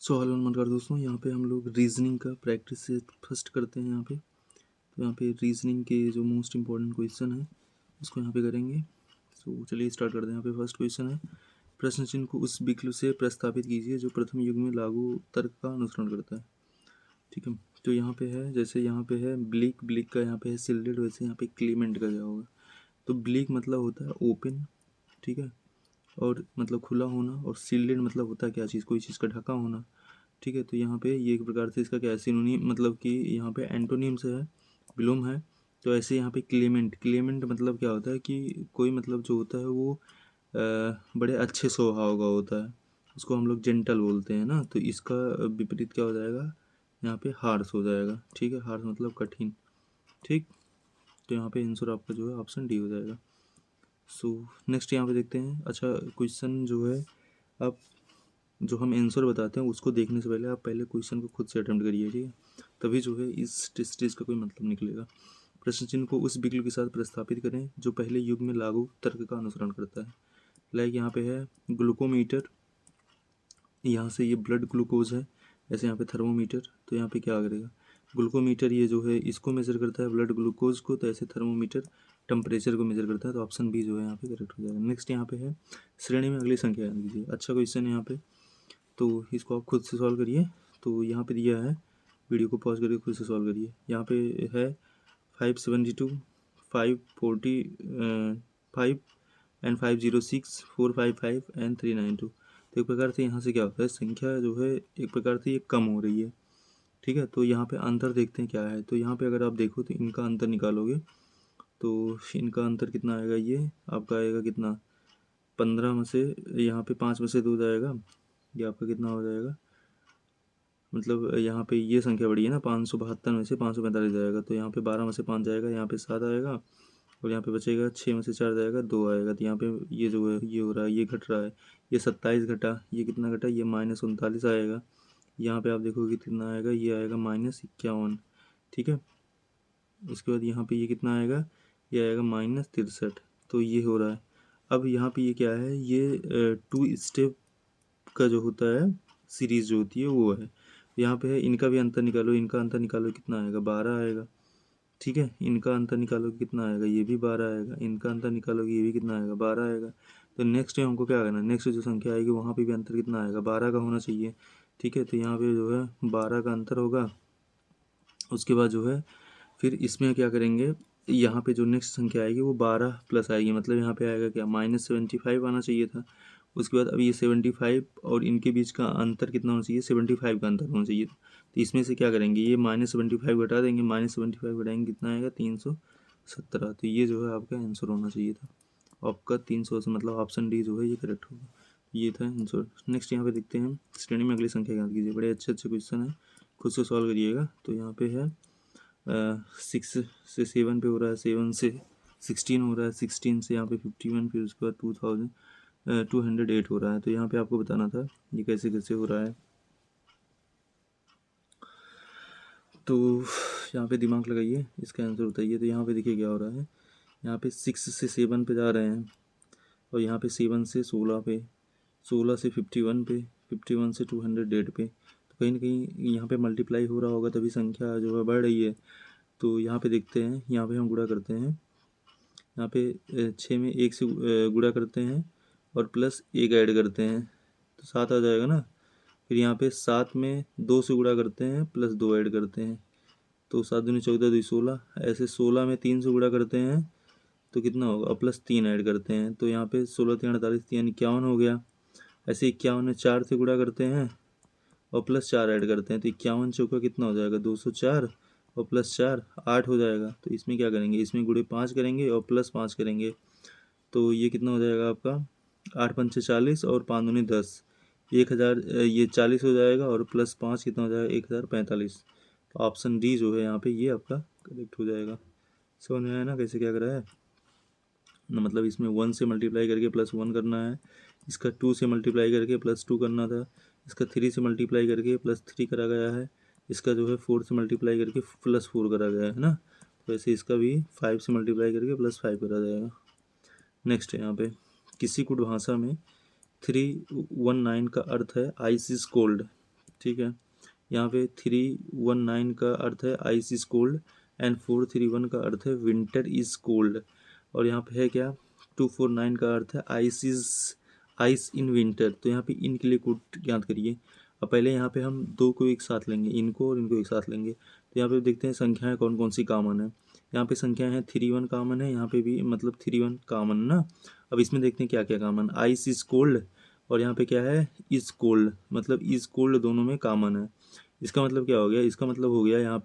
So hello नमस्कार दोस्तों, यहाँ पे हम लोग रीजनिंग का प्रैक्टिस से फर्स्ट करते हैं। यहाँ पे रीजनिंग के जो मोस्ट इम्पॉर्टेंट क्वेश्चन है उसको यहाँ पे करेंगे। सो चलिए स्टार्ट करते हैं। यहाँ पे फर्स्ट क्वेश्चन है, प्रश्न चिन्ह को उस विकल्प से प्रस्तावित कीजिए जो प्रथम युग में लागू तर्क का अनुसरण करता है। ठीक है, तो यहाँ पे है, जैसे यहाँ पे है ब्लिक, ब्लिक का यहाँ पे है सिल्डेड, वैसे यहाँ पे क्लीमेंट का क्या होगा। तो ब्लिक मतलब होता है ओपन, ठीक है, और मतलब खुला होना, और सील्डेड मतलब होता है क्या चीज़, कोई चीज़ का ढका होना। ठीक है, तो यहाँ पे ये एक प्रकार से इसका क्या है, सिनोनिम, मतलब कि यहाँ पे एंटोनिम से है, विलोम है। तो ऐसे यहाँ पे क्लेमेंट, क्लेमेंट मतलब क्या होता है कि कोई मतलब जो होता है वो बड़े अच्छे स्वभाव का होता है, उसको हम लोग जेंटल बोलते हैं ना। तो इसका विपरीत क्या हो जाएगा, यहाँ पे हार्श हो जाएगा। ठीक है, हार्श मतलब कठिन। ठीक, तो यहाँ पे आंसर आपका जो है ऑप्शन डी हो जाएगा। सो नेक्स्ट यहाँ पे देखते हैं। अच्छा, क्वेश्चन जो है, आप जो हम आंसर बताते हैं उसको देखने से पहले आप पहले क्वेश्चन को खुद से अटेम्प्ट करिए, ठीक है, तभी जो है इस स्टेज का कोई मतलब निकलेगा। प्रश्न चिन्ह को उस विकल्प के साथ प्रस्तापित करें जो पहले युग में लागू तर्क का अनुसरण करता है। लाइक यहाँ पे है ग्लूकोमीटर, यहाँ से ये ब्लड ग्लूकोज है, ऐसे यहाँ पे थर्मोमीटर, तो यहाँ पे क्या करेगा, ग्लूकोमीटर ये जो है इसको मेजर करता है ब्लड ग्लूकोज को, तो ऐसे थर्मोमीटर टेम्परेचर को मेजर करता है। तो ऑप्शन बी जो है यहाँ पे करेक्ट हो जाएगा। नेक्स्ट यहाँ पे है, श्रेणी में अगली संख्या याद कीजिए। अच्छा क्वेश्चन है यहाँ पे, तो इसको आप खुद से सॉल्व करिए। तो यहाँ पे दिया है, वीडियो को पॉज करके खुद से सॉल्व करिए। यहाँ पे है 572, 540, 5 एंड 506, 455 एंड 392। तो एक प्रकार से यहाँ से क्या होता है, संख्या जो है एक प्रकार से ये कम हो रही है। ठीक है, तो यहाँ पे अंतर देखते हैं क्या है। तो यहाँ पे अगर आप देखो तो इनका अंतर निकालोगे तो इनका अंतर कितना आएगा, ये आपका आएगा कितना, 15 में से यहाँ पे 5 में से 2 जाएगा, ये आपका कितना हो जाएगा, मतलब यहाँ पे ये संख्या बड़ी है ना, 572 में से 545 जाएगा, तो यहाँ पे 12 में से 5 जाएगा, यहाँ पे 7 आएगा, और यहाँ पे बचेगा 6 में से 4 जाएगा, 2 आएगा। तो यहाँ पे ये जो है ये हो रहा है, ये घट रहा है, ये 27 घटा, ये कितना घटा, ये -39 आएगा। यहाँ पे आप देखोगे कितना आएगा, ये आएगा -51। ठीक है, उसके बाद यहाँ पे ये कितना आएगा, ये आएगा -63। तो ये हो रहा है। अब यहाँ पे ये क्या है, ये 2 स्टेप का जो होता है सीरीज जो होती है वो है। यहाँ पे है, इनका भी अंतर निकालो, इनका अंतर निकालो कितना आएगा, 12 आएगा। ठीक है, इनका अंतर निकालोगे कितना आएगा, ये भी 12 आएगा। इनका अंतर निकालोगे, ये भी कितना आएगा, 12 आएगा। तो नेक्स्ट टाइम हमको क्या करना है, नेक्स्ट जो संख्या आएगी वहाँ पे भी अंतर कितना आएगा, 12 का होना चाहिए। ठीक है, तो यहाँ पे जो है 12 का अंतर होगा। उसके बाद जो है फिर इसमें क्या करेंगे, यहाँ पे जो नेक्स्ट संख्या आएगी वो 12 प्लस आएगी, मतलब यहाँ पे आएगा क्या, -75 आना चाहिए था। उसके बाद अब ये 75 और इनके बीच का अंतर कितना होना चाहिए, 75 का अंतर होना चाहिए। तो इसमें से क्या करेंगे, ये -75 घटा देंगे, -75 घटाएंगे कितना आएगा, 317। तो ये जो है आपका आंसर होना चाहिए था, आपका 300 से, मतलब ऑप्शन डी जो है ये करेक्ट होगा। ये था आंसर। नेक्स्ट यहाँ पे देखते हैं, श्रेणी में अगली संख्या याद कीजिए। बड़े अच्छे अच्छे क्वेश्चन है, खुद से सॉल्व करिएगा। तो यहाँ पे है 6 से 7 पे हो रहा है, 7 से 16 हो रहा है, 16 से यहाँ पे 51, फिर उसके बाद 208 हो रहा है। तो यहाँ पे आपको बताना था ये कैसे कैसे हो रहा है। तो यहाँ पे दिमाग लगाइए, इसका आंसर बताइए। तो यहाँ पे देखिए क्या हो रहा है, यहाँ पे 6 से 7 पे जा रहे हैं, और यहाँ पे 7 से 16 पे, 16 से 51 पे, 51 से 208 पे। तो कहीं ना कहीं यहाँ पे मल्टीप्लाई हो रहा होगा, तभी संख्या जो है बढ़ रही है। तो यहाँ पे देखते हैं, यहाँ पे हम गुणा करते हैं, यहाँ पे 6 में 1 से गुणा करते हैं और प्लस 1 ऐड करते हैं, तो 7 आ जाएगा ना। फिर यहाँ पे 7 में 2 से गुणा करते हैं प्लस 2 ऐड करते हैं, तो 7 दूनी 14, 2 16। ऐसे 16 में 3 से गुणा करते हैं तो कितना होगा, प्लस 3 ऐड करते हैं, तो यहाँ पे 16 3 48, 3 51 हो गया। ऐसे 51 में 4 से गुणा करते हैं और प्लस 4 ऐड करते हैं, तो 51 चौका कितना हो जाएगा, 204, और प्लस 4 8 हो जाएगा। तो इसमें क्या करेंगे, इसमें गुणे 5 करेंगे और प्लस 5 करेंगे, तो ये कितना हो जाएगा आपका, 8 पंचे 40 और 5 दूनी 10, 1000, ये 40 हो जाएगा, और प्लस 5 कितना हो जाएगा, 1045। तो ऑप्शन डी जो है यहाँ पे ये आपका करेक्ट हो जाएगा। समझ में आया ना कैसे क्या करा है ना, मतलब इसमें 1 से मल्टीप्लाई करके प्लस 1 करना है, इसका 2 से मल्टीप्लाई करके प्लस 2 करना था, इसका 3 से मल्टीप्लाई करके प्लस 3 करा गया है, इसका जो है 4 से मल्टीप्लाई करके प्लस 4 करा गया है ना। तो ऐसे इसका भी 5 से मल्टीप्लाई करके प्लस 5 करा जाएगा। नेक्स्ट है यहाँ पे, किसी कुट भाषा में 319 का अर्थ है आइस इज कोल्ड। ठीक है। यहाँ पे 319 का अर्थ है आइस इज कोल्ड एंड 431 का अर्थ है विंटर इज कोल्ड। और यहाँ पे है क्या, 249 का अर्थ है आइस इन विंटर। तो यहाँ पे इन के लिए कोड ज्ञात करिए। अब पहले यहाँ पे हम दो को एक साथ लेंगे, इनको और इनको एक साथ लेंगे। तो यहाँ पे देखते हैं संख्याएं कौन कौन सी कॉमन है। यहाँ पे संख्या है 31 कॉमन है, यहाँ पे भी मतलब 31 कॉमन ना। अब इसमें देखते हैं क्या क्या कॉमन, आइस इज कोल्ड और यहाँ पे क्या है इज कोल्ड, मतलब इज कोल्ड दोनों में कॉमन है। इसका मतलब क्या हो गया, इसका मतलब हो गया यहाँ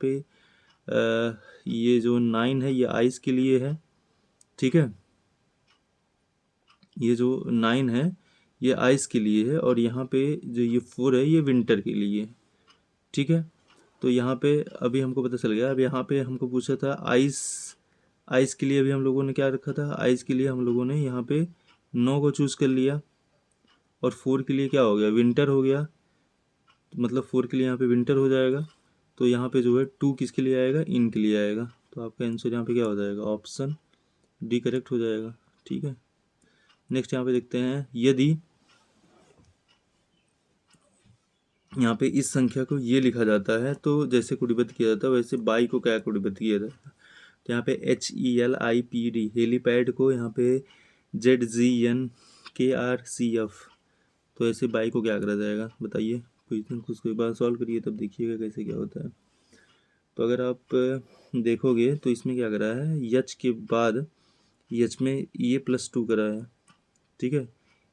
पे ये जो 9 है ये आइस के लिए है, ठीक है। ये जो 9 है ये आइस के लिए है और यहाँ पे जो ये 4 है ये विंटर के लिए, ठीक है। तो यहाँ पे अभी हमको पता चल गया। अब यहाँ पे हमको पूछा था आइस, आइस के लिए अभी हम लोगों ने क्या रखा था, आइस के लिए हम लोगों ने यहाँ पे 9 को चूज़ कर लिया और 4 के लिए क्या हो गया, विंटर हो गया। मतलब 4 के लिए यहाँ पे विंटर हो जाएगा। तो यहाँ पे जो है 2 किसके लिए आएगा, इन के लिए आएगा। तो आपका आंसर यहाँ पे क्या हो जाएगा, ऑप्शन डी करेक्ट हो जाएगा, ठीक है। नेक्स्ट यहाँ पे देखते हैं, यदि यहाँ पे इस संख्या को ये लिखा जाता है तो जैसे कोडिबद्ध किया जाता है वैसे बाई को क्या कोडिबद्ध किया जाता है। तो यहाँ पे HELIPD हेलीपैड को यहाँ पे ZGNKRCF, तो ऐसे बाई को क्या करा जाएगा बताइए। क्वेश्चन को उसके बाद सॉल्व करिए तब देखिएगा कैसे क्या होता है। तो अगर आप देखोगे तो इसमें क्या करा है, यच के बाद यच में ये +2 करा है, ठीक है।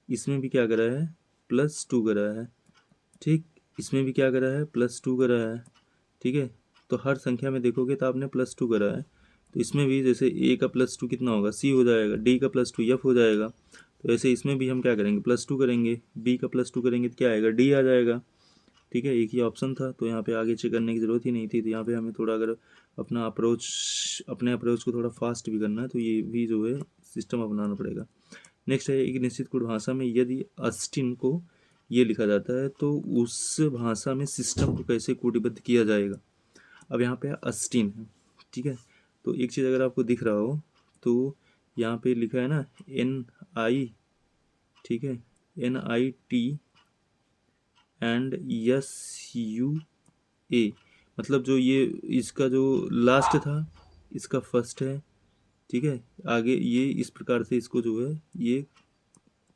इसमें भी क्या करा है, +2 करा है, ठीक। इसमें भी क्या करा है, +2 करा है, ठीक है। तो हर संख्या में देखोगे तो आपने +2 करा है। तो इसमें भी जैसे ए का +2 कितना होगा, सी हो जाएगा, डी का +2 एफ हो जाएगा। तो ऐसे इसमें भी हम क्या करेंगे, +2 करेंगे, बी का +2 करेंगे तो क्या आएगा, डी आ जाएगा, ठीक है। एक ही ऑप्शन था तो यहाँ पे आगे चेक करने की ज़रूरत ही नहीं थी। तो यहाँ पे हमें थोड़ा अगर अपने अप्रोच को थोड़ा फास्ट भी करना है तो ये भी जो है सिस्टम अपनाना पड़ेगा। नेक्स्ट है, एक निश्चित कोड भाषा में यदि अस्टिन को ये लिखा जाता है तो उस भाषा में सिस्टम को कैसे कोडिबद्ध किया जाएगा। अब यहाँ पे अस्टिन है, ठीक है। तो एक चीज़ अगर आपको दिख रहा हो तो यहाँ पे लिखा है ना NI, ठीक है, NIT एंड SUA, मतलब जो ये इसका जो लास्ट था इसका फर्स्ट है, ठीक है। आगे ये इस प्रकार से इसको जो है ये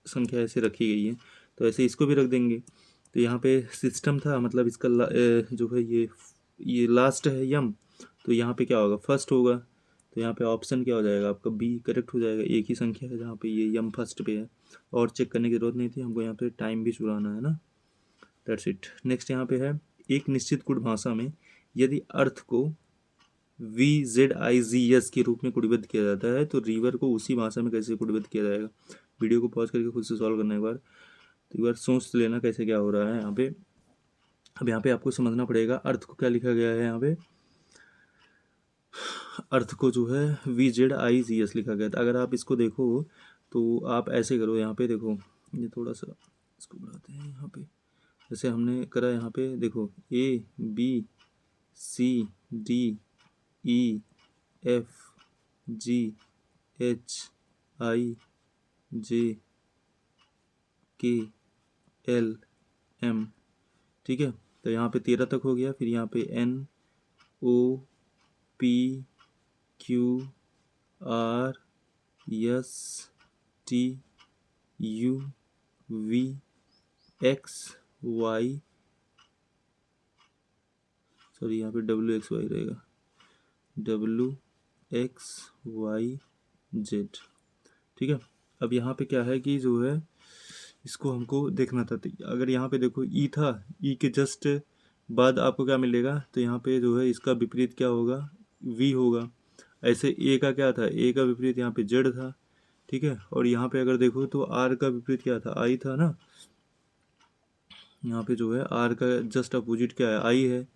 संख्या ऐसे रखी गई है तो ऐसे इसको भी रख देंगे। तो यहाँ पे सिस्टम था मतलब इसका जो है ये लास्ट है यम, तो यहाँ पे क्या होगा, फर्स्ट होगा। तो यहाँ पे ऑप्शन क्या हो जाएगा आपका, बी करेक्ट हो जाएगा। एक ही संख्या है जहाँ पे ये यम फर्स्ट पे है और चेक करने की जरूरत नहीं थी हमको, यहाँ पे टाइम भी चुराना है ना, दैट्स इट। नेक्स्ट यहाँ पे है, एक निश्चित गुण भाषा में यदि अर्थ को VZIGS के रूप में कोडिबद्ध किया जाता है तो रिवर को उसी भाषा में कैसे कोडिबद्ध किया जाएगा। वीडियो को पॉज करके खुद से सॉल्व करना एक बार, तो एक बार सोच लेना कैसे क्या हो रहा है यहाँ पे। अब यहाँ पे आपको समझना पड़ेगा अर्थ को क्या लिखा गया है। यहाँ पे अर्थ को जो है VZIGS लिखा गया था। अगर आप इसको देखो तो आप ऐसे करो, यहाँ पे देखो, ये थोड़ा सा इसको बढ़ाते हैं। यहाँ पे जैसे हमने करा, यहाँ पे देखो ABCDEFGHIJKLM, ठीक है। तो यहाँ पे 13 तक हो गया। फिर यहाँ पे NOPQRSTUVXY, सॉरी यहाँ पे WXY रहेगा, WXYZ, ठीक है। अब यहाँ पे क्या है कि जो है इसको हमको देखना था। अगर यहाँ पे देखो ई था, ई के जस्ट बाद आपको क्या मिलेगा, तो यहाँ पे जो है इसका विपरीत क्या होगा, वी होगा। ऐसे ए का क्या था, ए का विपरीत यहाँ पे जेड था, ठीक है। और यहाँ पे अगर देखो तो आर का विपरीत क्या था, आई था ना। यहाँ पे जो है आर का जस्ट अपोजिट क्या है, आई है।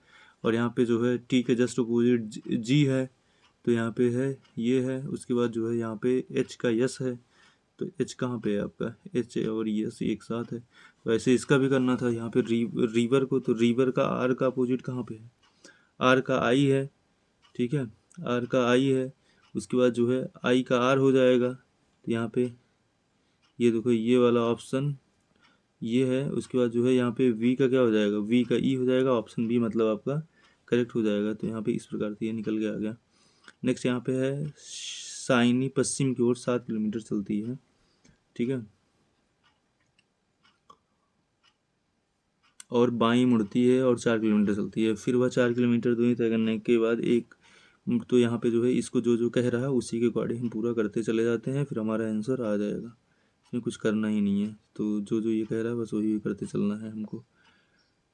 और यहाँ पे जो है टी के जस्ट अपोजिट जी है, तो यहाँ पे है ये है। उसके बाद जो है यहाँ पे एच का यस है, तो एच कहाँ पे है आपका, एच और यस एक साथ है। तो ऐसे इसका भी करना था। यहाँ पे रिवर को, तो रिवर का आर का अपोजिट कहाँ पे है, आर का आई है, ठीक है, आर का आई है। उसके बाद जो है आई का आर हो जाएगा। तो यहाँ पे ये देखो ये वाला ऑप्शन ये है। उसके बाद जो है यहाँ पे वी का क्या हो जाएगा, वी का ई हो जाएगा, ऑप्शन बी मतलब आपका करेक्ट हो जाएगा। तो यहाँ पे इस प्रकार से ये निकल के आ गया। नेक्स्ट यहाँ पे है साइनी पश्चिम की ओर 7 किलोमीटर चलती है, ठीक है, और बाईं मुड़ती है और 4 किलोमीटर चलती है। फिर वह 4 किलोमीटर दूरी तय करने के बाद एक, तो यहाँ पे जो है इसको जो जो कह रहा है उसी के अकॉर्डिंग हम पूरा करते चले जाते हैं, फिर हमारा आंसर आ जाएगा। इसमें कुछ करना ही नहीं है, तो जो जो ये कह रहा है बस वही करते चलना है हमको।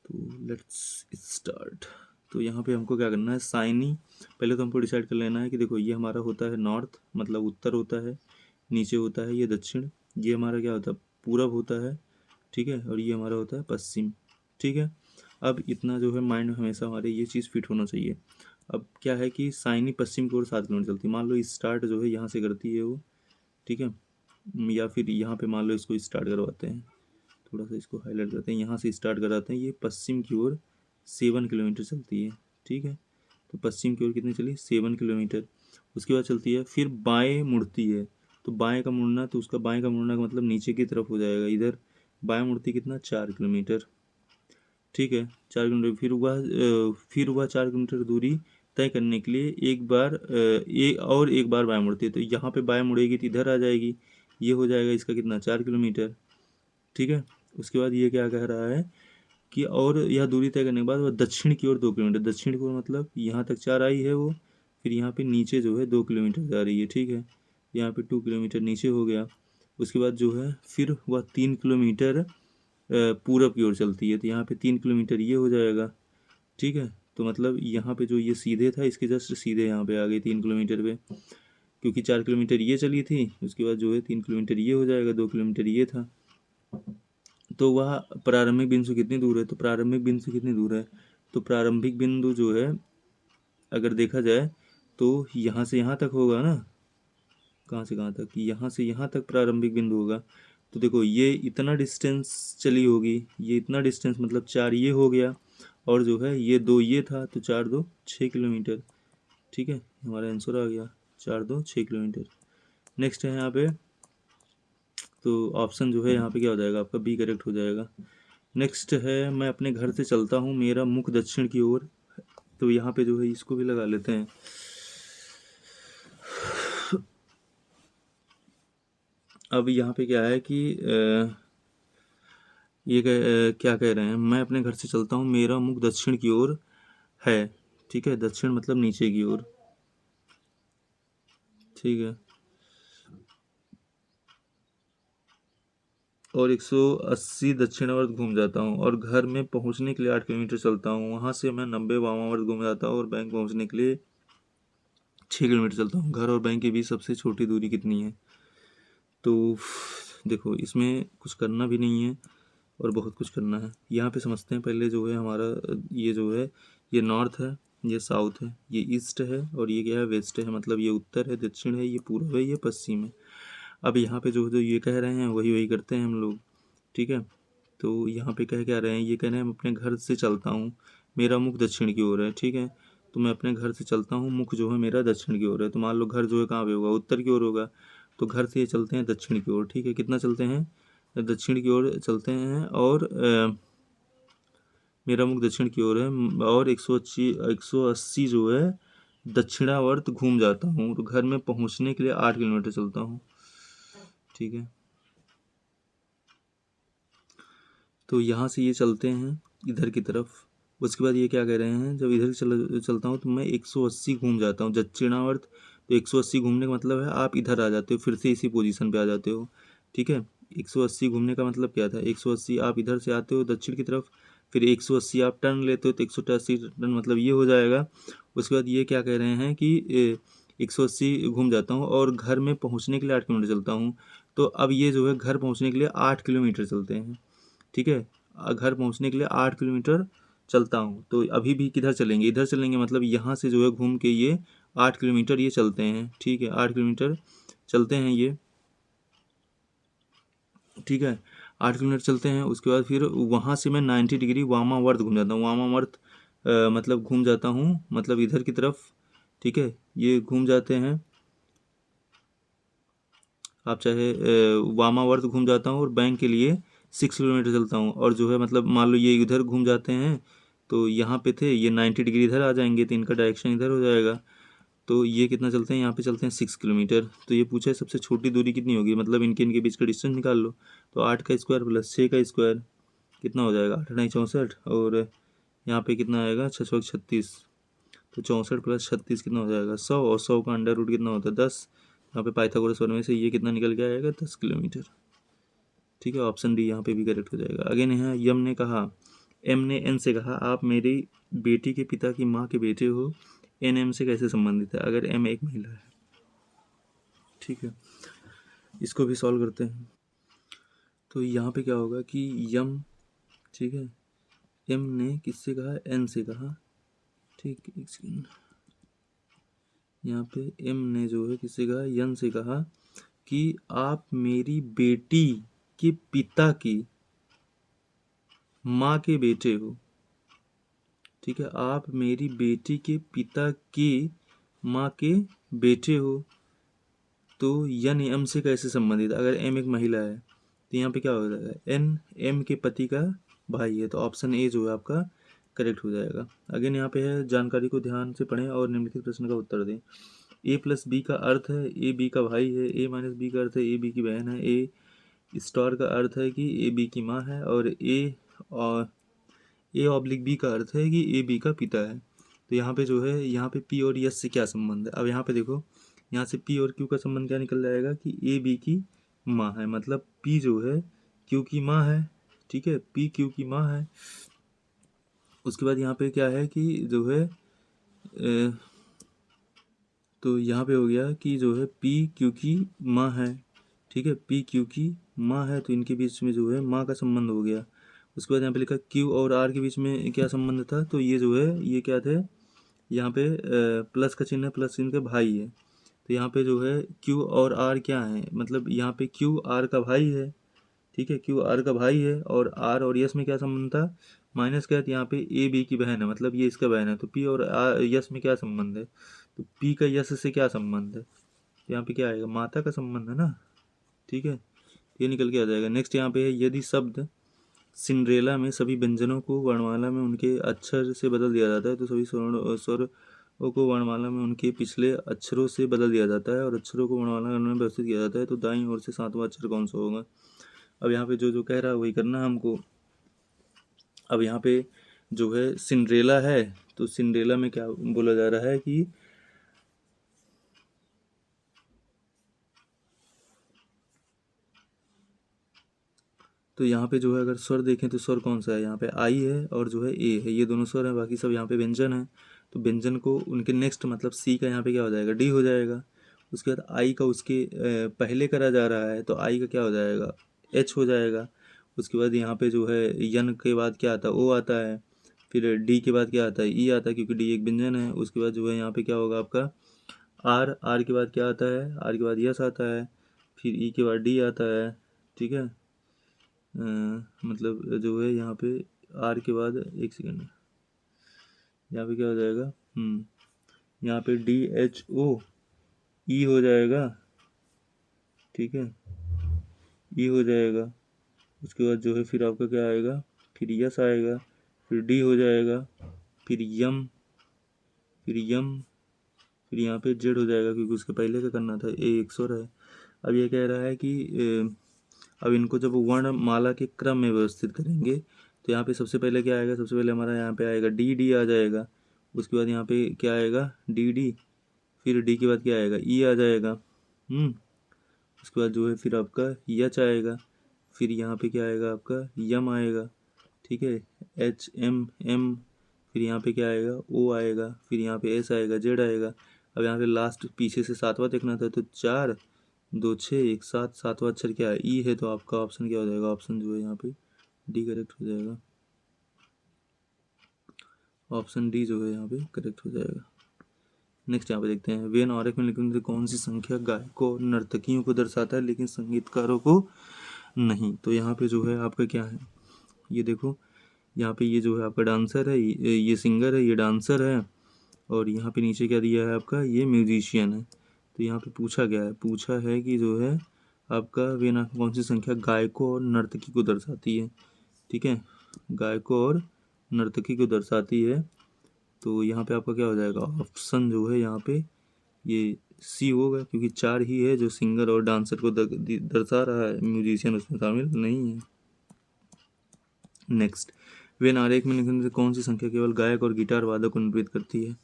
तो लेट्स स्टार्ट। तो यहाँ पे हमको क्या करना है, साइनी, पहले तो हमको डिसाइड कर लेना है कि देखो ये हमारा होता है नॉर्थ, मतलब उत्तर होता है, नीचे होता है ये दक्षिण, ये हमारा क्या होता है पूरब होता है, ठीक है, और ये हमारा होता है पश्चिम, ठीक है। अब इतना जो है माइंड में हमेशा हमारे ये चीज़ फिट होना चाहिए। अब क्या है कि साइनी पश्चिम की ओर 7 किलोमीटर चलती है, मान लो स्टार्ट जो है यहाँ से करती है वो, ठीक है, या फिर यहाँ पे मान लो इसको स्टार्ट करवाते हैं, थोड़ा सा इसको हाईलाइट करते हैं, यहाँ से स्टार्ट कराते हैं, ये पश्चिम की ओर 7 किलोमीटर चलती है, ठीक है। तो पश्चिम की ओर कितनी चली, 7 किलोमीटर। उसके बाद चलती है, फिर बाएं मुड़ती है, तो बाएं का मुड़ना, तो उसका बाएं का मुड़ना का मतलब नीचे की तरफ हो जाएगा, इधर बाएं मुड़ती कितना, 4 किलोमीटर, ठीक है, 4 किलोमीटर। फिर वह 4 किलोमीटर दूरी तय करने के लिए एक बार बाएं मुड़ती है, तो यहाँ पे बाएं मुड़ेगी तो इधर आ जाएगी, ये हो जाएगा इसका कितना, 4 किलोमीटर, ठीक है। उसके बाद ये क्या कह रहा है कि और यह दूरी तय करने के बाद वह दक्षिण की ओर 2 किलोमीटर, दक्षिण की ओर मतलब यहाँ तक 4 आई है वो, फिर यहाँ पे नीचे जो है 2 किलोमीटर जा रही है, ठीक है, यहाँ पे 2 किलोमीटर नीचे हो गया। उसके बाद जो है फिर वह 3 किलोमीटर पूरब की ओर चलती है, तो यहाँ पे 3 किलोमीटर ये हो जाएगा, ठीक है। तो मतलब यहाँ पे जो ये सीधे था इसके जस्ट सीधे यहाँ पे आ गई 3 किलोमीटर पे, क्योंकि 4 किलोमीटर ये चली थी, उसके बाद जो है 3 किलोमीटर ये हो जाएगा, 2 किलोमीटर ये था। तो वह प्रारंभिक बिंदु से कितनी दूर है, तो प्रारंभिक बिंदु से कितनी दूर है, तो प्रारंभिक बिंदु जो है अगर देखा जाए तो यहाँ से यहाँ तक होगा ना, कहाँ से कहाँ तक, यहाँ से यहाँ तक प्रारंभिक बिंदु होगा। तो देखो ये इतना डिस्टेंस चली होगी, ये इतना डिस्टेंस मतलब 4 ये हो गया, और जो है ये 2 ये था, तो 4 2 6 किलोमीटर, ठीक है, हमारा आंसर आ गया 4 2 6 किलोमीटर। नेक्स्ट है यहाँ पे, तो ऑप्शन जो है यहाँ पे क्या हो जाएगा आपका, बी करेक्ट हो जाएगा। नेक्स्ट है, मैं अपने घर से चलता हूँ, मेरा मुख दक्षिण की ओर, तो यहाँ पे जो है इसको भी लगा लेते हैं। अब यहाँ पे क्या है कि क्या कह रहे हैं, मैं अपने घर से चलता हूँ, मेरा मुख दक्षिण की ओर है, ठीक है, दक्षिण मतलब नीचे की ओर, ठीक है, और 180 दक्षिणावर्त घूम जाता हूँ, और घर में पहुँचने के लिए 8 किलोमीटर चलता हूँ, वहाँ से मैं 90 वामावर्त घूम जाता हूँ, और बैंक पहुँचने के लिए 6 किलोमीटर चलता हूँ। घर और बैंक के बीच सबसे छोटी दूरी कितनी है, तो देखो इसमें कुछ करना भी नहीं है और बहुत कुछ करना है। यहाँ पे समझते हैं पहले जो है हमारा, ये जो है ये नॉर्थ है, ये साउथ है, ये ईस्ट है, और ये क्या है वेस्ट है, मतलब ये उत्तर है, दक्षिण है, ये पूर्व है, ये पश्चिम है। अब यहाँ पे जो जो ये कह रहे हैं वही वही करते हैं हम लोग, ठीक है। तो यहाँ पे कह क्या रहे हैं, ये कह रहे हैं मैं अपने घर से चलता हूँ, मेरा मुख दक्षिण की ओर है, ठीक है, तो मैं अपने घर से चलता हूँ, मुख जो है मेरा दक्षिण की ओर है, तो मान लो घर जो है कहाँ पे होगा, उत्तर की ओर होगा, तो घर से ये चलते हैं दक्षिण की ओर, ठीक है, कितना चलते हैं, दक्षिण की ओर चलते हैं, और मेरा मुख दक्षिण की ओर है, और 180 जो है दक्षिणावर्त घूम जाता हूँ, तो घर में पहुँचने के लिए 8 किलोमीटर चलता हूँ, ठीक है। तो यहाँ से ये चलते हैं इधर की तरफ, उसके बाद ये क्या कह रहे हैं, जब इधर चलता हूँ तो मैं 180 घूम जाता हूँ दक्षिणावर्त, तो 180 घूमने का मतलब है आप इधर आ जाते हो, फिर से इसी पोजीशन पे आ जाते हो, ठीक है। 180 घूमने का मतलब क्या था, 180 आप इधर से आते हो दक्षिण की तरफ, फिर 180 आप टर्न लेते हो, तो 180 टर्न मतलब ये हो जाएगा। उसके बाद ये क्या कह रहे हैं कि 180 घूम जाता हूँ और घर में पहुँचने के लिए 8 किलोमीटर चलता हूँ, तो अब ये जो है घर पहुँचने के लिए 8 किलोमीटर चलते हैं, ठीक है, घर पहुंचने के लिए 8 किलोमीटर चलता हूँ, तो अभी भी किधर चलेंगे, इधर चलेंगे, मतलब यहाँ से जो है घूम के ये 8 किलोमीटर ये चलते हैं, ठीक है, 8 किलोमीटर चलते हैं ये, ठीक है, 8 किलोमीटर चलते हैं। उसके बाद फिर वहाँ से मैं 90 डिग्री वामावर्त घूम जाता हूँ, वामावर्त मतलब घूम जाता हूँ, मतलब इधर की तरफ, ठीक है, ये घूम जाते हैं, आप चाहे वामावर्त घूम जाता हूँ, और बैंक के लिए 6 किलोमीटर चलता हूँ, और जो है मतलब मान लो ये इधर घूम जाते हैं तो यहाँ पे थे, ये 90 डिग्री इधर आ जाएंगे तो इनका डायरेक्शन इधर हो जाएगा। तो ये कितना चलते हैं, यहाँ पे चलते हैं 6 किलोमीटर। तो ये पूछा है सबसे छोटी दूरी कितनी होगी, मतलब इनके बीच का डिस्टेंस निकाल लो। तो 8 का स्क्वायर प्लस 6 का स्क्वायर कितना हो जाएगा, 8 9 64, और यहाँ पे कितना आएगा 6 6 36। तो 64 प्लस 36 कितना हो जाएगा 100, और 100 का अंडर रूट कितना होता है 10। यहाँ पे पाइथागोरस प्रमेय से ये कितना निकल के आएगा 10 किलोमीटर। ठीक है, ऑप्शन डी यहाँ पे भी करेक्ट हो जाएगा। अगेन है, यम ने कहा, एम ने एन से कहा, आप मेरी बेटी के पिता की माँ के बेटे हो, एन एम से कैसे संबंधित है, अगर एम एक महिला है। ठीक है, इसको भी सॉल्व करते हैं। तो यहाँ पे क्या होगा कि यम, ठीक है, एम ने किससे कहा, एन से कहा। ठीक, एक सेकेंड, यहाँ पे एम ने जो है किससे कहा, यन से कहा कि आप मेरी बेटी के पिता की माँ के बेटे हो। ठीक है, आप मेरी बेटी के पिता की माँ के बेटे हो। तो यन एम से कैसे संबंधित, अगर एम एक महिला है तो यहाँ पे क्या हो जाएगा, एन एम के पति का भाई है, तो ऑप्शन ए जो है आपका करेक्ट हो जाएगा। अगेन यहाँ पे है, जानकारी को ध्यान से पढ़ें और निम्नलिखित प्रश्न का उत्तर दें। ए प्लस बी का अर्थ है ए बी का भाई है, ए माइनस बी का अर्थ है ए बी की बहन है, ए स्टार का अर्थ है कि ए बी की माँ है, और ए ऑब्लिक बी का अर्थ है कि ए बी का पिता है। तो यहाँ पे जो है, यहाँ पे पी और यस से क्या संबंध है, अब यहाँ पे देखो, यहाँ से पी और क्यू का संबंध क्या निकल जाएगा कि ए बी की माँ है, मतलब पी जो है क्यू की माँ है। ठीक है, पी क्यू की माँ है। उसके बाद यहाँ पे क्या है कि जो है तो यहाँ पे हो गया कि जो है पी क्यू की माँ है। ठीक है, पी क्यू की माँ है, तो इनके बीच में जो है माँ का संबंध हो गया। उसके बाद यहाँ पे लिखा क्यू और आर के बीच में क्या संबंध था, तो ये जो है ये क्या थे, यहाँ पे प्लस का चिन्ह है, प्लस चिन्ह के भाई है। तो यहाँ पे जो है क्यू और आर क्या है, मतलब यहाँ पे क्यू आर का भाई है। ठीक है, क्यू आर का भाई है, और आर और यस में क्या संबंध था, माइनस क्या है, तो यहाँ पे ए बी की बहन है, मतलब ये इसका बहन है। तो पी और यस में क्या संबंध है, तो पी का यस से क्या संबंध है, तो यहाँ पे क्या आएगा, माता का संबंध है ना। ठीक है, ये निकल के आ जाएगा। नेक्स्ट यहाँ पे है, यदि शब्द सिंड्रेला में सभी व्यंजनों को वर्णमाला में उनके अक्षर से बदल दिया जाता है, तो सभी स्वरों को वर्णमाला में उनके पिछले अक्षरों से बदल दिया जाता है, और अक्षरों को वर्णमाला में व्यवस्थित किया जाता है, तो दाईं ओर से 7वां अक्षर कौन सा होगा। अब यहाँ पे जो जो कह रहा है वही करना है हमको। अब यहाँ पे जो है सिंड्रेला है, तो सिंड्रेला में क्या बोला जा रहा है कि तो यहाँ पे जो है अगर स्वर देखें तो स्वर कौन सा है, यहाँ पे आई है और जो है ए है, ये दोनों स्वर हैं, बाकी सब यहाँ पे व्यंजन है। तो व्यंजन को उनके नेक्स्ट, मतलब सी का यहाँ पे क्या हो जाएगा, डी हो जाएगा। उसके बाद आई का उसके पहले करा जा रहा है, तो आई का क्या हो जाएगा, एच हो जाएगा। उसके बाद यहाँ पे जो है यन के बाद क्या आता है, ओ आता है। फिर डी के बाद क्या आता है, ई आता है, क्योंकि डी एक व्यंजन है। उसके बाद जो है यहाँ पे क्या होगा आपका आर, आर के बाद क्या आता है, आर के बाद यस आता है। फिर ई के बाद डी आता है। ठीक है, मतलब जो है यहाँ पे आर के बाद, एक सेकेंड, यहाँ पे क्या हो जाएगा, यहाँ पे डी एच ओ ई हो जाएगा। ठीक है, ई हो जाएगा। उसके बाद जो है फिर आपका क्या आएगा, फिर यस आएगा, फिर डी हो जाएगा, फिर यम, फिर यम, फिर यहाँ पे जेड हो जाएगा, क्योंकि उसके पहले का करना था, ए एक स्वर है। अब ये कह रहा है कि अब इनको जब वर्णमाला के क्रम में व्यवस्थित करेंगे, तो यहाँ पे सबसे पहले क्या आएगा, सबसे पहले हमारा यहाँ पे आएगा डी, डी आ जाएगा। उसके बाद यहाँ पे क्या आएगा, डी डी, फिर डी के बाद क्या आएगा, ई आ जाएगा। उसके बाद जो है फिर आपका यच आएगा, फिर यहाँ पे क्या आएगा आपका यम आएगा। ठीक है, एच एम एम, फिर यहाँ पे क्या आएगा, ओ आएगा, फिर यहाँ पे एस आएगा, जेड आएगा। अब यहाँ पे लास्ट पीछे से 7वां देखना था, तो 4 2 6 1 7, 7वां अक्षर क्या है, ई है, तो आपका ऑप्शन क्या हो जाएगा, ऑप्शन जो है यहाँ पे डी करेक्ट हो जाएगा। ऑप्शन डी जो है यहाँ पे करेक्ट हो जाएगा। नेक्स्ट यहाँ पे देखते हैं, वेन और में लिखने कौन सी संख्या गायकों और नर्तकियों को दर्शाता है लेकिन संगीतकारों को नहीं। तो यहाँ पे जो है आपका क्या है, ये देखो, यहाँ पे ये जो है आपका डांसर है, ये सिंगर है, ये डांसर है, और यहाँ पे नीचे क्या दिया है आपका, ये म्यूजिशियन है। तो यहाँ पे पूछा गया है, पूछा है कि जो है आपका वेन आरेख में कौन सी संख्या गायकों और नर्तकी को दर्शाती है? ठीक है, गायकों और नर्तकी को दर्शाती है। तो यहाँ पे आपका क्या हो जाएगा, ऑप्शन जो है यहाँ पे ये सी होगा, क्योंकि 4 ही है जो सिंगर और डांसर को दर्शा रहा है, म्यूजिशियन उसमें शामिल नहीं है। नेक्स्ट, वेन आरेख में निम्न से कौन सी संख्या केवल गायक और गिटार वादक को निरूपित करती है?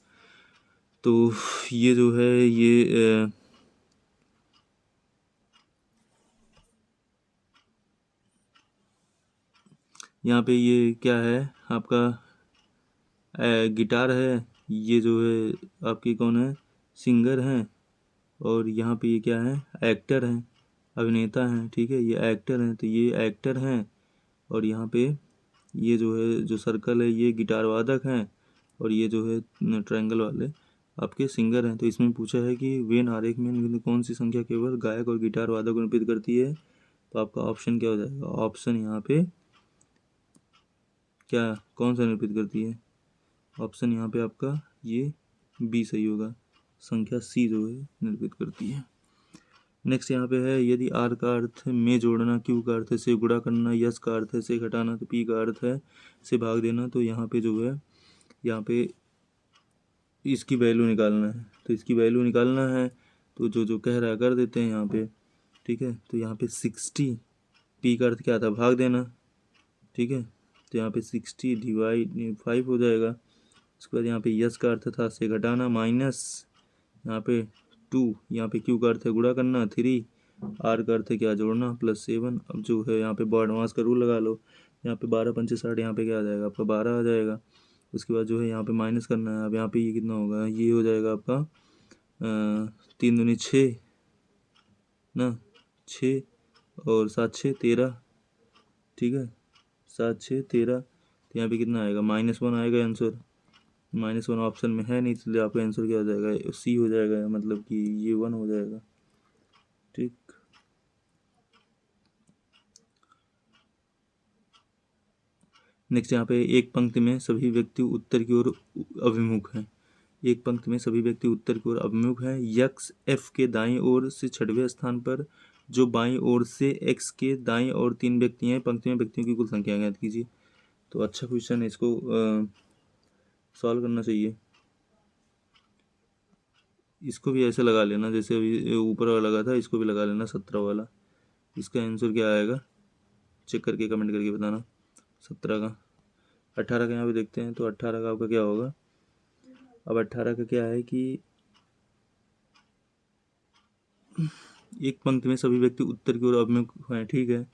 तो ये जो है ये यहाँ पे ये क्या है आपका, गिटार है, ये जो है आपकी कौन है, सिंगर हैं, और यहाँ पे ये क्या है, एक्टर हैं, अभिनेता हैं। ठीक है, ये एक्टर हैं, तो ये एक्टर हैं, और यहाँ पे ये जो है जो सर्कल है ये गिटार वादक हैं, और ये जो है ट्रायंगल वाले आपके सिंगर हैं। तो इसमें पूछा है कि वेन आरेख में कौन सी संख्या केवल गायक और गिटार वादक को निरूपित करती है? तो आपका ऑप्शन क्या हो जाएगा, ऑप्शन यहाँ पे क्या कौन सा निरूपित करती है? ऑप्शन यहाँ पे आपका ये बी सही होगा, संख्या सी जो है निरूपित करती है। नेक्स्ट यहाँ पे है, यदि आर का अर्थ है में जोड़ना, क्यू का अर्थ है से गुणा करना, यस का अर्थ है से घटाना, तो पी का अर्थ है से भाग देना, तो यहाँ पे जो है यहाँ पे इसकी वैल्यू निकालना है। तो इसकी वैल्यू निकालना है तो जो जो कह रहा है कर देते हैं यहाँ पे। ठीक है, तो यहाँ पे 60, पी का अर्थ क्या था, भाग देना। ठीक है, तो यहाँ पे 60 डिवाइड 5 हो जाएगा। उसके बाद यहाँ पे यस का अर्थ था से घटाना, माइनस यहाँ पे 2, यहाँ पे क्यू का अर्थ है गुणा करना 3, आर का अर्थ है क्या जोड़ना +7। अब जो है यहाँ पे बॉडमास का रूल लगा लो, यहाँ पे 12 पंचे 60, यहाँ पे क्या आ जाएगा आपका 12 आ जाएगा। उसके बाद जो है यहाँ पे माइनस करना है। अब यहाँ पे ये कितना होगा, ये हो जाएगा आपका 3 दूनी 6 ना, 6 और 7 6 13। ठीक है, 7 6 13, तो यहाँ पे कितना आएगा, -1 आएगा आंसर। -1 ऑप्शन में है नहीं, इसलिए आपका आंसर क्या हो जाएगा, सी हो जाएगा, मतलब कि ये 1 हो जाएगा। ठीक, नेक्स्ट यहाँ पे एक पंक्ति में सभी व्यक्ति उत्तर की ओर अभिमुख हैं। एक पंक्ति में सभी व्यक्ति उत्तर की ओर अभिमुख हैं। यक्स एफ के दाईं ओर से 6वें स्थान पर, जो बाईं ओर से एक्स के दाईं ओर 3 व्यक्ति हैं। पंक्ति में व्यक्तियों की कुल संख्या ज्ञात कीजिए। तो अच्छा क्वेश्चन है, इसको सॉल्व करना चाहिए। इसको भी ऐसे लगा लेना जैसे अभी ऊपर वाला लगा था, इसको भी लगा लेना 17 वाला। इसका आंसर क्या आएगा चेक करके कमेंट करके बताना। 17 का, 18 का यहाँ पे देखते हैं, तो 18 का आपका क्या होगा। अब 18 का क्या है कि एक पंक्ति में सभी व्यक्ति उत्तर की ओर अभिमुख हैं। ठीक है,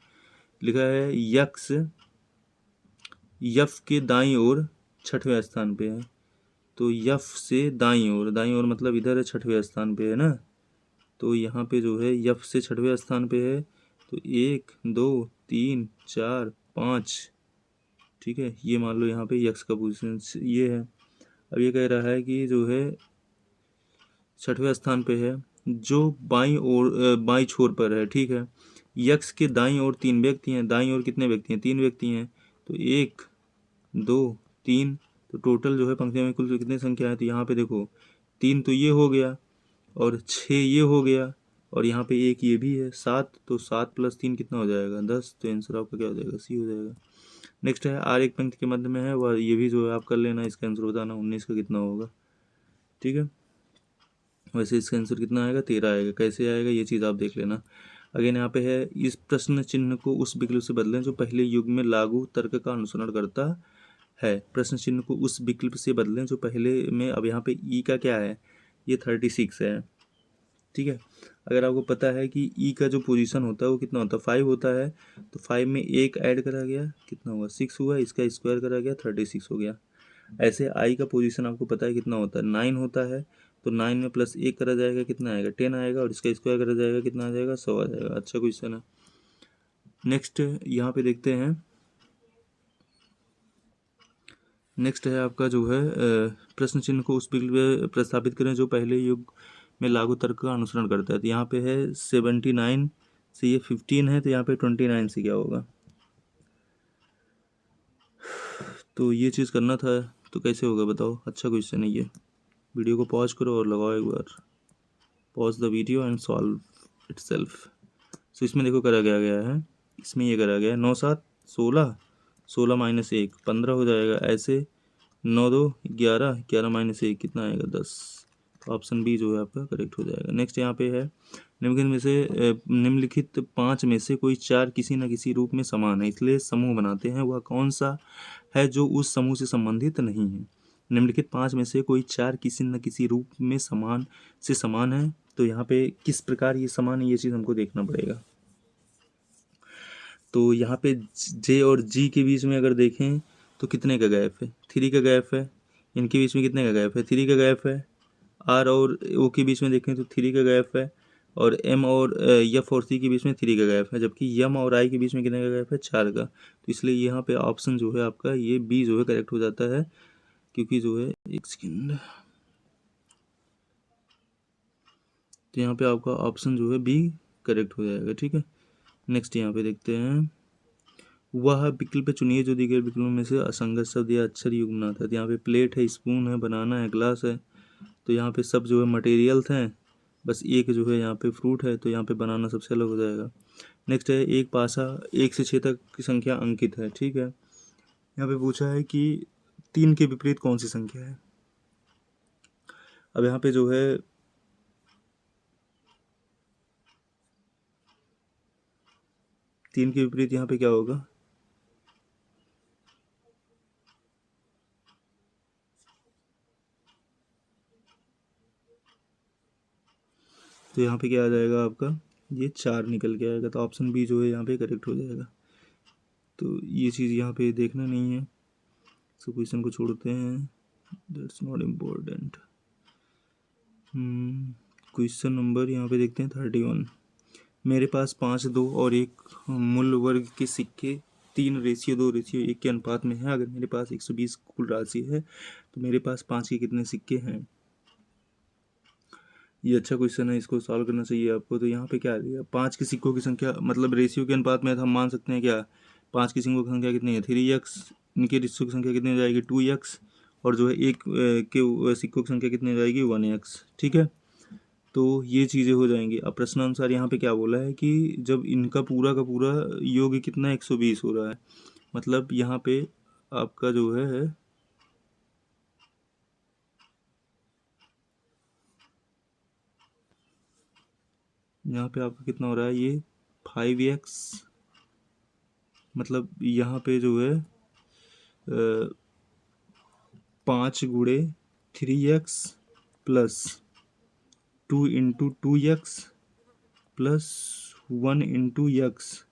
लिखा है यक्स यफ के दाईं ओर 6वें स्थान पे है। तो यफ से दाईं ओर मतलब इधर है 6वें स्थान पे है ना। तो यहाँ पे जो है यफ से 6वें स्थान पे है, तो 1 2 3 4 5। ठीक है, ये मान लो यहाँ पे यक्स का पोजीशन ये है। अब ये कह रहा है कि जो है 6वें स्थान पे है, जो बाईं छोर पर है। ठीक है, यक्स के दाईं ओर 3 व्यक्ति हैं। दाईं ओर कितने व्यक्ति हैं, 3 व्यक्ति हैं। तो 1 2 3, तो टोटल जो है पंक्ति में कुल कितनी संख्या है, तो यहाँ पे देखो 3 तो ये हो गया, और 6 ये हो गया, और यहाँ पे 1 ये भी है 7। तो 7 + 3 कितना हो जाएगा 10। तो आंसर आपका क्या हो जाएगा, सी हो जाएगा। नेक्स्ट है आर एक पंक्ति के मध्य में है, वह ये भी जो है आप कर लेना। इसका आंसर बताना 19 का कितना होगा। ठीक है, वैसे इसका आंसर कितना आएगा 13 आएगा। कैसे आएगा ये चीज़ आप देख लेना। अगेन यहाँ पे है, इस प्रश्न चिन्ह को उस विकल्प से बदलें जो पहले युग में लागू तर्क का अनुसरण करता है। प्रश्न चिन्ह को उस विकल्प से बदलें जो पहले में, अब यहाँ पे ई का क्या है, ये 36 है। ठीक है, अगर आपको पता है कि ई का जो पोजीशन होता है वो कितना होता है 5 होता है, तो 5 में 1 ऐड करा गया कितना हुआ 6 हुआ, इसका स्क्वायर करा गया 36 हो गया। ऐसे आई का पोजीशन आपको पता है कितना होता है 9 होता है, तो 9 में +1 करा जाएगा कितना आएगा 10 आएगा, और इसका स्क्वायर करा जाएगा कितना आ जाएगा 100 आ जाएगा। अच्छा क्वेश्चन है। नेक्स्ट यहाँ पे देखते हैं, नेक्स्ट है आपका जो है प्रश्न चिन्ह को उस विकल्प में प्रस्तावित करें जो पहले युग में लागू तर्क का अनुसरण करता है। तो यहाँ पे है 79 से ये 15 है, तो यहाँ पे 29 से क्या होगा। तो ये चीज़ करना था, तो कैसे होगा बताओ। अच्छा क्वेश्चन है ये। वीडियो को पॉज करो और लगाओ एक बार, pause the video and solve itself. So इसमें देखो करा गया गया है, इसमें ये करा गया है 9 7 16, 16 माइनस 1 15 हो जाएगा, ऐसे 9 2 11, 11 माइनस 1 कितना आएगा 10। तो ऑप्शन बी जो है आपका करेक्ट हो जाएगा। नेक्स्ट यहाँ पे है निम्नलिखित 5 में से कोई 4 किसी न किसी रूप में समान है, इसलिए समूह बनाते हैं, वह कौन सा है जो उस समूह से संबंधित नहीं है। निम्नलिखित 5 में से कोई 4 किसी न किसी रूप में समान है, तो यहाँ पे किस प्रकार ये समान है ये चीज़ हमको देखना पड़ेगा। तो यहाँ पे जे और जी के बीच में अगर देखें तो कितने का गैप है, 3 का गैप है। इनके बीच में कितने का गैप है, 3 का गैप है। आर और ओ के बीच में देखें तो 3 का गैप है, और एम और एफ और सी के बीच में 3 का गैप है, जबकि यम और आई के बीच में कितने का गैप है, 4 का। तो इसलिए यहाँ पे ऑप्शन जो है आपका ये बी जो है करेक्ट हो जाता है, क्योंकि जो है एक सेकेंड, तो यहाँ पे आपका ऑप्शन जो है बी करेक्ट हो जाएगा। ठीक है, नेक्स्ट यहाँ पे देखते हैं, वह विकल्प चुनिए जो दी गई विकल्पों में से असंगत शब्द या अक्षर युग्म ना था। तो यहाँ पे प्लेट है, स्पून है, बनाना है, ग्लास है, तो यहाँ पे सब जो है मटेरियल्स हैं, बस एक जो है यहाँ पे फ्रूट है, तो यहाँ पे बनाना सबसे अलग हो जाएगा। नेक्स्ट है एक पासा 1 से 6 तक की संख्या अंकित है। ठीक है, यहाँ पे पूछा है कि 3 के विपरीत कौन सी संख्या है। अब यहाँ पे जो है तीन के विपरीत यहाँ पे क्या होगा, तो यहाँ पे क्या आ जाएगा आपका, ये 4 निकल के आएगा, तो ऑप्शन बी जो है यहाँ पे करेक्ट हो जाएगा। तो ये चीज़ यहाँ पे देखना नहीं है, सो क्वेश्चन को छोड़ते हैं, that's not important. Question number यहाँ पे देखते हैं 31। मेरे पास 5 2 और 1 मूल वर्ग के सिक्के 3:2:1 के अनुपात में है। अगर मेरे पास 120 कुल राशि है तो मेरे पास 5 के कितने सिक्के हैं। ये अच्छा क्वेश्चन है, इसको सॉल्व करना चाहिए आपको। तो यहाँ पे क्या है, 5 के सिक्कों की संख्या मतलब रेशियो के अनुपात में हम मान सकते हैं क्या, 5 के सिक्कों की संख्या कितनी है 3x, इनके रेशियो की संख्या कितनी हो जाएगी 2x, और जो है एक के सिक्कों की संख्या कितनी हो जाएगी 1x। ठीक है, तो ये चीज़ें हो जाएंगी। अब प्रश्नानुसार यहाँ पे क्या बोला है कि जब इनका पूरा का पूरा योग कितना 120 हो रहा है, मतलब यहाँ पे आपका जो है यहाँ पे आपका कितना हो रहा है, ये 5x, मतलब यहाँ पे जो है 5 गुणे 3x plus 2 into 2x plus 1 into x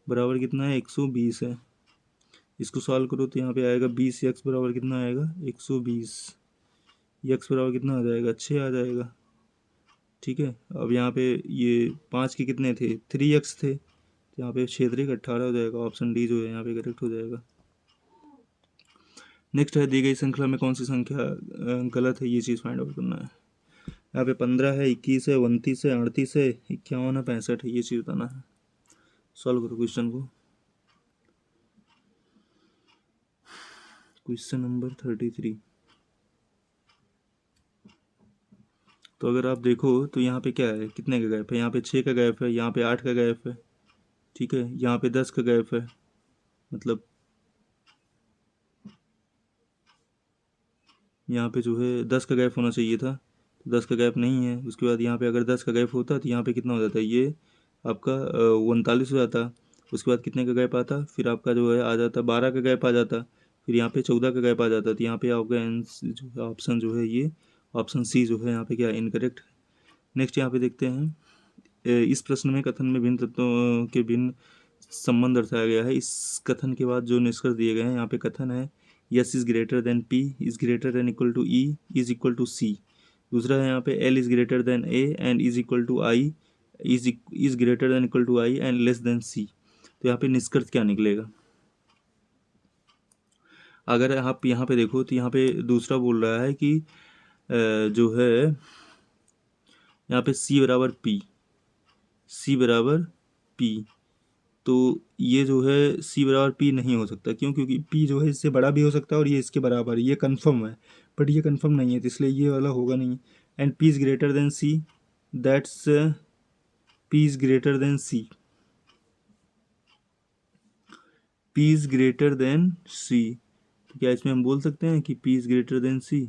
बराबर कितना है 120 है। इसको सॉल्व करो तो यहाँ पे आएगा 20x बराबर कितना आएगा 120, x बराबर कितना आ जाएगा 6 आ जाएगा। ठीक है, अब यहाँ पे ये 5 के कितने थे 3x थे, तो यहाँ पे 6 3 18 हो जाएगा, ऑप्शन डी जो है यहाँ पे करेक्ट हो जाएगा। नेक्स्ट है दी गई श्रृंखला में कौन सी संख्या गलत है, ये चीज़ फाइंड आउट करना है। यहाँ पे 15 है, 21 है, 29 है, 38 है, 51 है, 65 है, ये चीज़ बताना है। सॉल्व करो क्वेश्चन को। Question number 33। तो अगर आप देखो तो यहाँ पे क्या है, कितने का गैप है, यहाँ पे 6 का गैप है, यहाँ पे 8 का गैप है। ठीक है, यहाँ पे 10 का गैप है, मतलब यहाँ पे जो है 10 का गैप होना चाहिए था, 10 का गैप नहीं है। उसके बाद यहाँ पे अगर 10 का गैप होता तो यहाँ पे कितना हो जाता है, ये आपका 39 हो जाता। उसके बाद कितने का गैप आता, फिर आपका जो है आ जाता 12 का गैप आ जाता, फिर यहाँ पे 14 का गैप आ जाता। तो यहाँ पे आपका जो है ऑप्शन जो है ये ऑप्शन सी जो है यहाँ पे क्या इनकरेक्ट। नेक्स्ट यहाँ पे देखते हैं, इस प्रश्न में कथन में भिन्न तत्वों के भिन्न संबंध दर्शाया गया है। इस कथन के बाद जो निष्कर्ष दिए गए हैं, यहाँ पे कथन है S is greater than P is greater than equal to E is equal to C. दूसरा है यहाँ पे L is greater than A and is equal to I is greater than equal to I and less than C. तो यहाँ पे निष्कर्ष क्या निकलेगा, अगर आप यहाँ पे देखो तो यहाँ पे दूसरा बोल रहा है कि जो है यहाँ पे सी बराबर पी, तो ये जो है सी बराबर पी नहीं हो सकता। क्यों, क्योंकि पी जो है इससे बड़ा भी हो सकता है और ये इसके बराबर, ये कंफर्म है, बट ये कंफर्म नहीं है, तो इसलिए ये वाला होगा नहीं। And P is greater than C, that's P is greater than C. P is greater than C. तो क्या इसमें हम बोल सकते हैं कि P is greater than C?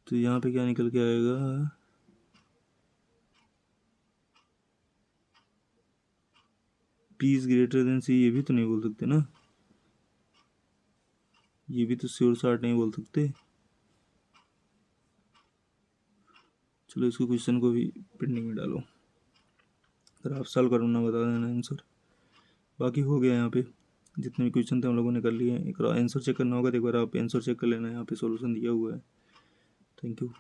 तो यहाँ पे क्या निकल के आएगा? P is greater than C, ये भी तो नहीं बोल सकते ना, ये भी तो श्योर शॉर्ट नहीं बोल सकते। चलो इसको क्वेश्चन को भी पेंडिंग में डालो, अगर आप सॉल्व करो ना बता देना आंसर। बाकी हो गया यहाँ पे, जितने भी क्वेश्चन थे हम लोगों ने कर लिए हैं। एक आंसर चेक करना होगा तो एक बार आप आंसर चेक कर लेना, यहाँ पे सॉल्यूशन दिया हुआ है। Thank you.